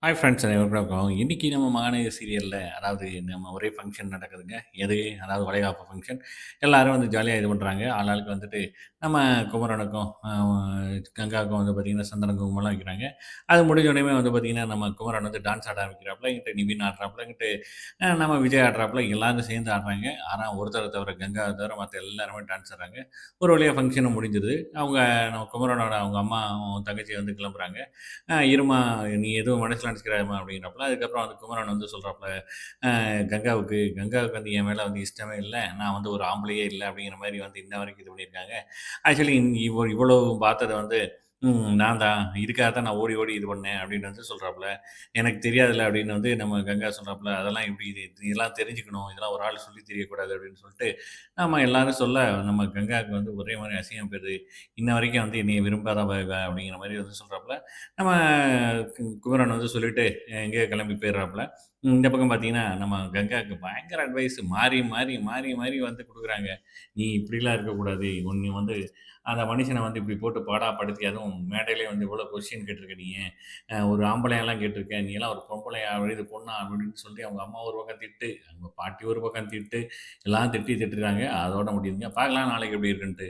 Hi friends அனைவருக்கும் வணக்கம். இன்னைக்கு நம்ம மகாநதி சீரியல்ல அதாவது நம்ம ஒரே ஃபங்ஷன் நடக்குதுங்க. எது அதாவது வளைகாப்பு ஃபங்ஷன். எல்லாரும் வந்து ஜாலியா இது பண்றாங்க. ஆளாளுக்கு வந்துட்டு நம்ம குமரனுக்கும், கங்காவுக்கும் வந்து பார்த்தீங்கன்னா, சந்தன குங்குமம்லாம் வைக்கிறாங்க. அது முடிஞ்ச உடனேயுமே வந்து பார்த்தீங்கன்னா, நம்ம குமரன் வந்து டான்ஸ் ஆட ஆரம்பிக்கிறாப்புல. இங்கிட்டு நிவின் ஆடுறாப்புல, இங்கிட்டு நம்ம விஜய் ஆடுறாப்புல. எல்லாரும் சேர்ந்து ஆடுறாங்க. ஆனா ஒருத்தர தவிர கங்காவ தவிர மத்த எல்லாருமே டான்ஸ் ஆடுறாங்க. ஒரு வழியா ஃபங்ஷனும் முடிஞ்சுது. அவங்க நம்ம குமரனோட அவங்க அம்மாவும், தங்கச்சியும் வந்து கிளம்புறாங்க. இரும்மா நீ எதுவும் மனசுல நினச்சுக்கிறாதம்மா அப்படிங்கிறாப்புல. அதுக்கப்புறம் வந்து குமரன் வந்து சொல்றாப்புல, கங்காவுக்கு வந்து என் மேல வந்து இஷ்டமே இல்ல. நான் வந்து ஒரு ஆம்பளையே இல்ல அப்படிங்கிற மாரி வந்து இன்ன வரைக்கும் இது பண்ணியிருக்காங்க. ஆக்சுவலி இவ்வளவு பார்த்தது வந்து நான் தான். இதுக்காக தான் நான் ஓடி ஓடி இது பண்ணேன் அப்படின்னு வந்து சொல்றாப்புல. எனக்கு தெரியாதுல்ல அப்படின்னு வந்து நம்ம கங்கா சொல்றாப்புல. அதெல்லாம் எப்படி இது இதெல்லாம் தெரிஞ்சுக்கணும். இதெல்லாம் ஒரு ஆள் சொல்லி தெரியக்கூடாது அப்படின்னு சொல்லிட்டு, நம்ம எல்லாரும் சொல்ல நம்ம கங்காவுக்கு வந்து ஒரே மாரி அசிங்கம் போயிருது. இன்ன வரைக்கும் வந்து என்னைய விரும்பாதவ இவ அப்படிங்கிற மாரி வந்து சொல்றாப்புல. நம்ம குமரன் வந்து சொல்லிட்டு எங்கேயோ கிளம்பி போயிடுறாப்புல. இந்த பக்கம் பார்த்தீங்கன்னா, நம்ம கங்காவுக்கு பயங்கர அட்வைஸ் மாறி, மாறி, மாறி, மாறி வந்து குடுக்குறாங்க. "நீ இப்படிலாம் இருக்கக்கூடாது. நீ வந்து அந்த மனுஷன வந்து இப்படி போட்டு பாடாப்படுத்தி, அதுவும் மேடையிலே வந்து இவ்வளோ கொஸ்டின் கேட்டிருக்க நீயு. ஒரு ஆம்பளையாலாம் கேட்டிருக்க. நீ எல்லாம் ஒரு பொம்பளையா? இது பொண்ணா?" அப்படின்னு சொல்லி அவங்க அம்மா ஒரு பக்கம் திட்டு, அவங்க பாட்டி ஒரு பக்கம் திட்டு, எல்லாம் திட்டுறாங்க. அதோட முடியுதுங்க. பார்க்கலாம் நாளைக்கு எப்படி இருக்குன்ட்டு.